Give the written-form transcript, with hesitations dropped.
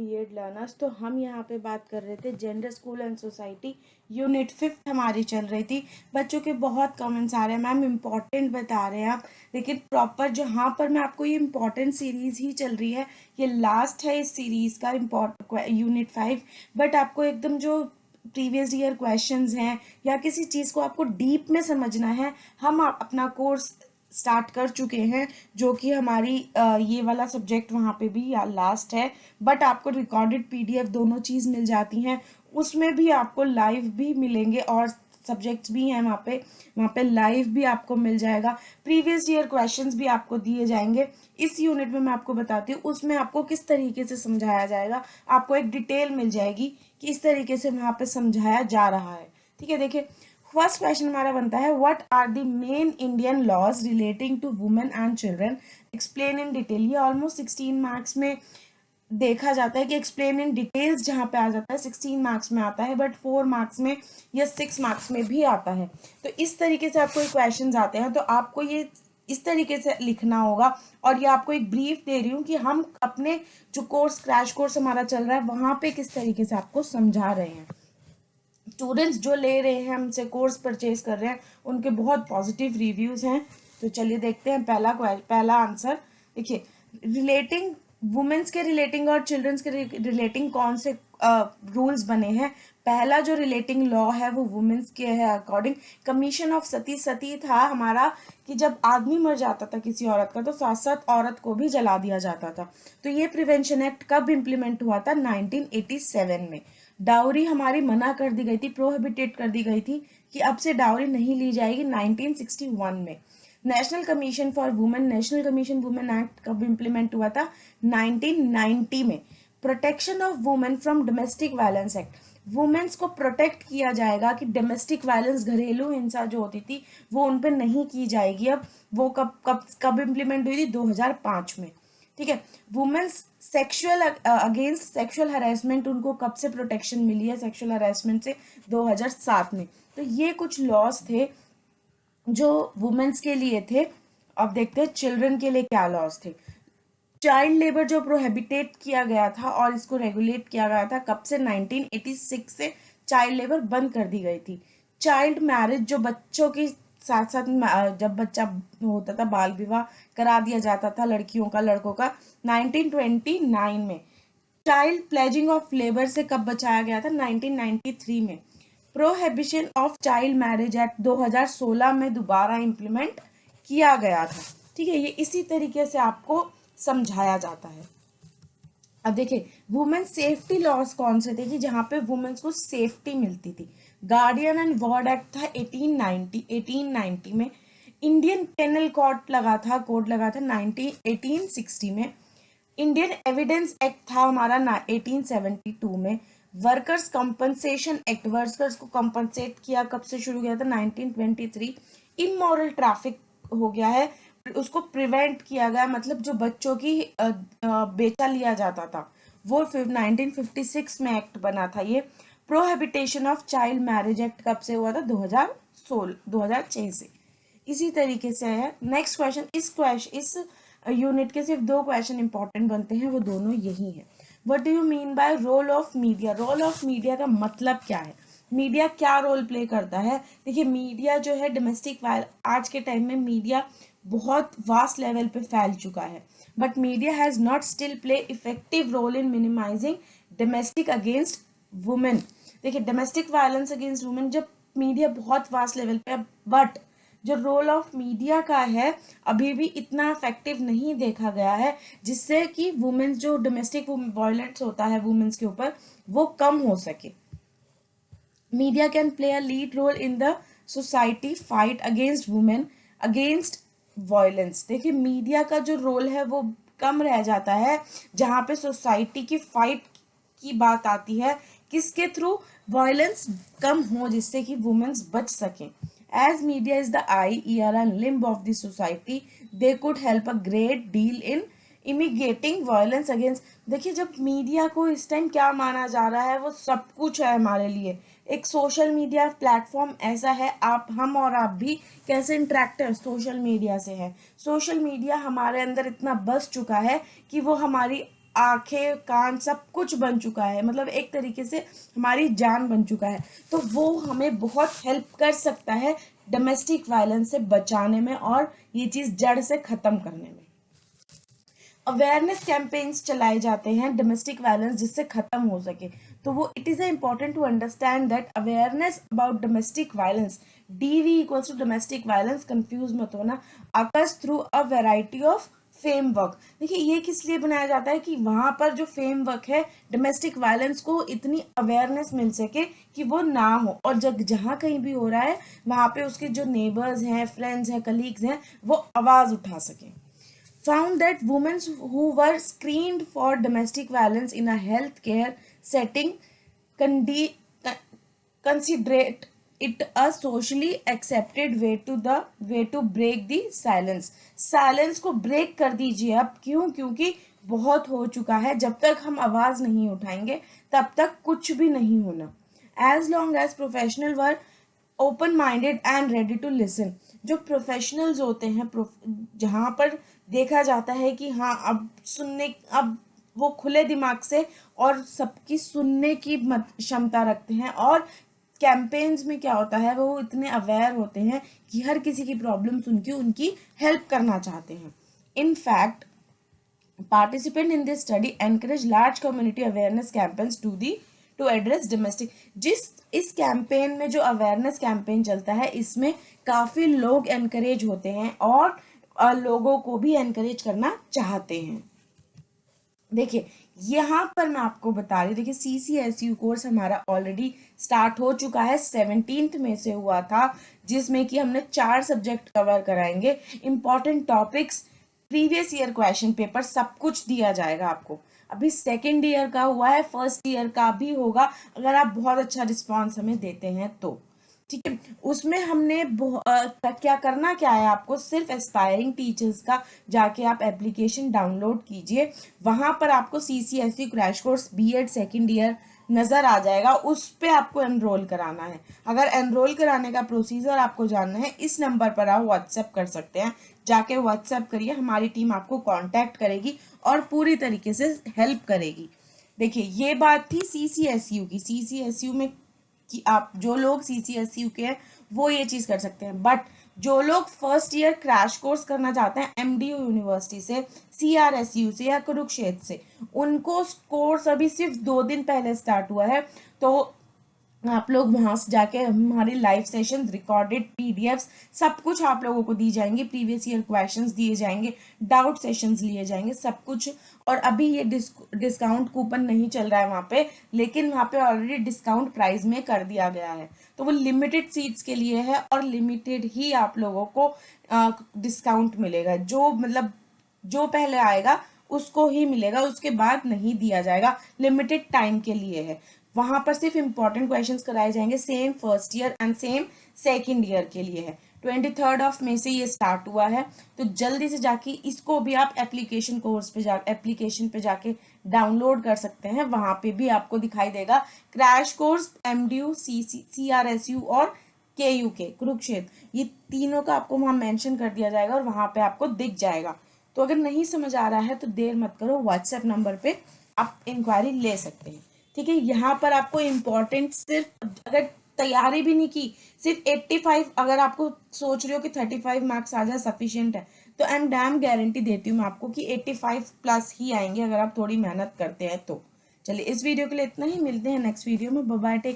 BEd learners. तो हम यहाँ पे बात कर रहे थे gender school and society unit 5 हमारी चल रही थी। बच्चों के बहुत कमेंट्स आ रहे हैं, मैम इम्पॉर्टेंट बता रहे हैं आप, लेकिन प्रॉपर जहाँ पर मैं आपको ये इम्पॉर्टेंट सीरीज ही चल रही है, ये लास्ट है इस सीरीज का यूनिट 5। बट आपको एकदम जो प्रीवियस ईयर क्वेश्चंस हैं या किसी चीज़ को आपको डीप में समझना है, हम अपना कोर्स स्टार्ट कर चुके हैं, जो कि हमारी ये वाला सब्जेक्ट वहाँ पे भी या लास्ट है। बट आपको रिकॉर्डेड पीडीएफ दोनों चीज़ मिल जाती हैं, उसमें भी आपको लाइव भी मिलेंगे और सब्जेक्ट्स भी हैं वहाँ पे लाइव भी आपको मिल जाएगा। प्रीवियस ईयर क्वेश्चंस भी आपको दिए जाएंगे। इस यूनिट में मैं आपको बताती हूँ उसमें आपको किस तरीके से समझाया जाएगा, आपको एक डिटेल मिल जाएगी कि इस तरीके से वहाँ पे समझाया जा रहा है। ठीक है, देखिए फर्स्ट क्वेश्चन हमारा बनता है, what are the main Indian laws relating to women and children, explain in detail. ये ऑलमोस्ट 16 मार्क्स में देखा जाता है कि एक्सप्लेन इन डिटेल्स जहाँ पे आ जाता है 16 मार्क्स में आता है, बट 4 मार्क्स में या 6 मार्क्स में भी आता है। तो इस तरीके से आपको क्वेश्चन आते हैं, तो आपको ये इस तरीके से लिखना होगा। और ये आपको एक ब्रीफ दे रही हूँ कि हम अपने जो कोर्स क्रैश कोर्स हमारा चल रहा है वहाँ पे किस तरीके से आपको समझा रहे हैं। स्टूडेंट्स जो ले रहे हैं हमसे कोर्स परचेज कर रहे हैं, उनके बहुत पॉजिटिव रिव्यूज़ हैं। तो चलिए देखते हैं पहला आंसर। देखिए रिलेटिंग वुमेन्स के रिलेटिंग और चिल्ड्रंस के रिलेटिंग कौन से रूल्स बने हैं। पहला जो रिलेटिंग लॉ है वो वुमेन्स के है अकॉर्डिंग। कमीशन ऑफ सती था हमारा कि जब आदमी मर जाता था किसी औरत का तो साथ साथ औरत को भी जला दिया जाता था। तो ये प्रिवेंशन एक्ट कब इम्प्लीमेंट हुआ था? 1987 में। डाउरी हमारी मना कर दी गई थी, प्रोहिबिटेड कर दी गई थी कि अब से डाउरी नहीं ली जाएगी 1961 में। National Commission for Women, National Commission Women Act कब इम्प्लीमेंट हुआ था? 1990 में। Protection of women from domestic violence act, womens को प्रोटेक्ट किया जाएगा कि डोमेस्टिक वायलेंस घरेलू हिंसा जो होती थी वो उन पर नहीं की जाएगी। अब वो कब कब कब इम्प्लीमेंट हुई थी? 2005 में। ठीक है, womens sexual against sexual harassment, उनको कब से प्रोटेक्शन मिली है सेक्सुअल हरासमेंट से? 2007 में। तो ये कुछ लॉज थे जो वुमेन्स के लिए थे। अब देखते हैं चिल्ड्रन के लिए क्या लॉज थे। चाइल्ड लेबर जो प्रोहिबिटेट किया गया था और इसको रेगुलेट किया गया था कब से? 1986 से चाइल्ड लेबर बंद कर दी गई थी। चाइल्ड मैरिज, जो बच्चों की साथ साथ जब बच्चा होता था बाल विवाह करा दिया जाता था लड़कियों का लड़कों का, 1929 में। चाइल्ड प्लेजिंग ऑफ लेबर से कब बचाया गया था? 1993 में। Prohibition of child marriage act 2016 में दोबारा इम्प्लीमेंट किया गया था। ठीक है, ये इसी तरीके से आपको समझाया जाता है। अब देखिए वुमेन सेफ्टी लॉज कौन से थे कि जहाँ पे वुमेन्स को सेफ्टी मिलती थी। गार्डियन एंड वार्ड एक्ट था 1890 में। इंडियन पेनल कोड लगा था 1860 में। इंडियन एविडेंस एक्ट था हमारा 1872 में। वर्कर्स कंपनसेशन एक्ट, वर्कर्स को कंपनसेट किया कब से शुरू किया था? 1923। इमोरल ट्रैफिक हो गया है, उसको प्रिवेंट किया गया, मतलब जो बच्चों की बेचा लिया जाता था वो 1956 में एक्ट बना था ये। प्रोहिबिटेशन ऑफ चाइल्ड मैरिज एक्ट कब से हुआ था? 2006 से। इसी तरीके से है। नेक्स्ट क्वेश्चन, इस यूनिट के सिर्फ 2 क्वेश्चन इंपॉर्टेंट बनते हैं, वो दोनों यही है। What do you mean by role of media? Role of media का मतलब क्या है? मीडिया क्या रोल प्ले करता है? देखिए मीडिया जो है डोमेस्टिक वायलेंस, आज के टाइम में मीडिया बहुत वास्ट लेवल पे फैल चुका है, but media has not still play effective role in minimizing domestic against women. देखिए डोमेस्टिक वायलेंस अगेंस्ट वुमेन जब मीडिया बहुत वास्ट लेवल पे, बट जो रोल ऑफ मीडिया का है अभी भी इतना इफेक्टिव नहीं देखा गया है जिससे कि वुमेन्स जो डोमेस्टिक वायलेंस होता है वुमेन्स के ऊपर वो कम हो सके। Media can play a lead role in the society fight against women against violence. देखिए मीडिया का जो रोल है वो कम रह जाता है जहाँ पे सोसाइटी की फाइट की बात आती है, किसके थ्रू? वायलेंस कम हो जिससे कि वुमेन्स बच सकें। As media is the eye ear and limb of the society, they could help a great deal in mitigating violence against. देखिए जब मीडिया को इस टाइम क्या माना जा रहा है, वो सब कुछ है हमारे लिए। एक सोशल मीडिया प्लेटफॉर्म ऐसा है, हम और आप भी कैसे इंटरेक्टिव सोशल मीडिया से है। सोशल मीडिया हमारे अंदर इतना बस चुका है कि वो हमारी आंखें कान सब कुछ बन चुका है, मतलब एक तरीके से हमारी जान बन चुका है। तो वो हमें बहुत हेल्प कर सकता है डोमेस्टिक वायलेंस से बचाने में और ये चीज़ जड़ से ख़त्म करने में। अवेयरनेस कैंपेन्स चलाए जाते हैं डोमेस्टिक वायलेंस जिससे ख़त्म हो सके। तो वो it is important to understand that awareness about domestic violence, DV equals to domestic violence, confuse मत होना, occurs through a variety of framework. देखिए ये किस लिए बनाया जाता है कि वहाँ पर जो फ्रेमवर्क है डोमेस्टिक वायलेंस को इतनी अवेयरनेस मिल सके कि वो ना हो, और जब जहाँ कहीं भी हो रहा है वहाँ पे उसके जो नेबर्स हैं, फ्रेंड्स हैं, कलीग्स हैं, वो आवाज़ उठा सकें। Found that women who were screened for domestic violence in a healthcare setting condi- considerate it a socially accepted way to break the silence को break कर दीजिए अब। क्यों? क्योंकि बहुत हो चुका है। जब तक हम आवाज़ नहीं उठाएंगे तब तक कुछ भी नहीं होना। As long as professional were open minded and ready to listen, जो प्रोफेशनल्स होते हैं, जहाँ पर देखा जाता है कि हाँ अब वो खुले दिमाग से और सबकी सुनने की क्षमता रखते हैं, और कैंपेन्स में क्या होता है वो इतने अवेयर होते हैं कि हर किसी की प्रॉब्लम सुन के उनकी हेल्प करना चाहते हैं। In fact participant in this study encourage large community awareness campaigns to address domestic। इस कैंपेन में जो अवेयरनेस कैंपेन चलता है इसमें काफ़ी लोग एनकरेज होते हैं और लोगों को भी एनकरेज करना चाहते हैं। देखिए यहाँ पर मैं आपको बता रही, देखिए CCSU कोर्स हमारा ऑलरेडी स्टार्ट हो चुका है, 17th में से हुआ था, जिसमें कि हमने 4 सब्जेक्ट कवर कराएंगे। Important topics, previous year question paper सब कुछ दिया जाएगा आपको। अभी सेकेंड ईयर का हुआ है, फर्स्ट ईयर का भी होगा अगर आप बहुत अच्छा रिस्पॉन्स हमें देते हैं तो, ठीक है। उसमें हमने क्या करना क्या है आपको, सिर्फ एस्पायरिंग टीचर्स का जाके आप एप्लीकेशन डाउनलोड कीजिए, वहाँ पर आपको CCSU crash course BEd second year नज़र आ जाएगा, उस पर आपको एनरोल कराना है। अगर एनरोल कराने का प्रोसीजर आपको जानना है, इस नंबर पर आप व्हाट्सएप कर सकते हैं, जाके व्हाट्सएप करिए, हमारी टीम आपको कांटेक्ट करेगी और पूरी तरीके से हेल्प करेगी। देखिए ये बात थी CCSU की। CCSU में कि आप जो लोग CCSU के हैं वो ये चीज़ कर सकते हैं, बट जो लोग फर्स्ट ईयर क्रैश कोर्स करना चाहते हैं MDU यूनिवर्सिटी से, CRSU से या कुरुक्षेत्र से, उनको कोर्स अभी सिर्फ 2 दिन पहले स्टार्ट हुआ है। तो आप लोग वहाँ से जाके हमारी लाइव सेशन, रिकॉर्डेड PDFs सब कुछ आप लोगों को दी जाएंगी, प्रीवियस ईयर क्वेश्चंस दिए जाएंगे, डाउट सेशंस लिए जाएंगे, सब कुछ। और अभी ये डिस्काउंट कूपन नहीं चल रहा है वहाँ पे, लेकिन वहाँ पे ऑलरेडी डिस्काउंट प्राइस में कर दिया गया है, तो वो लिमिटेड सीट्स के लिए है और लिमिटेड ही आप लोगों को डिस्काउंट मिलेगा। जो पहले आएगा उसको ही मिलेगा, उसके बाद नहीं दिया जाएगा, लिमिटेड टाइम के लिए है। वहां पर सिर्फ इंपॉर्टेंट क्वेश्चंस कराए जाएंगे, same first year and same second year के लिए है। 23 मई से ये स्टार्ट हुआ है, तो जल्दी से जाके इसको भी आप एप्लीकेशन पे जाके डाउनलोड कर सकते हैं। वहां पे भी आपको दिखाई देगा क्रैश कोर्स MDU, CRSU और KUK कुरुक्षेत्र, ये तीनों का आपको वहां मेंशन कर दिया जाएगा और वहां पे आपको दिख जाएगा। तो अगर नहीं समझ आ रहा है तो देर मत करो, व्हाट्सएप नंबर पे आप इंक्वायरी ले सकते हैं, ठीक है। यहाँ पर आपको इम्पोर्टेंट सिर्फ, अगर तैयारी भी नहीं की, सिर्फ 85, अगर आपको सोच रहे हो कि 35 मार्क्स आ जाए सफिशियंट है, तो आई एम डैम गारंटी देती हूँ मैं आपको कि 85 प्लस ही आएंगे अगर आप थोड़ी मेहनत करते हैं तो। चलिए इस वीडियो के लिए इतना ही, मिलते हैं नेक्स्ट वीडियो में। Bye bye, take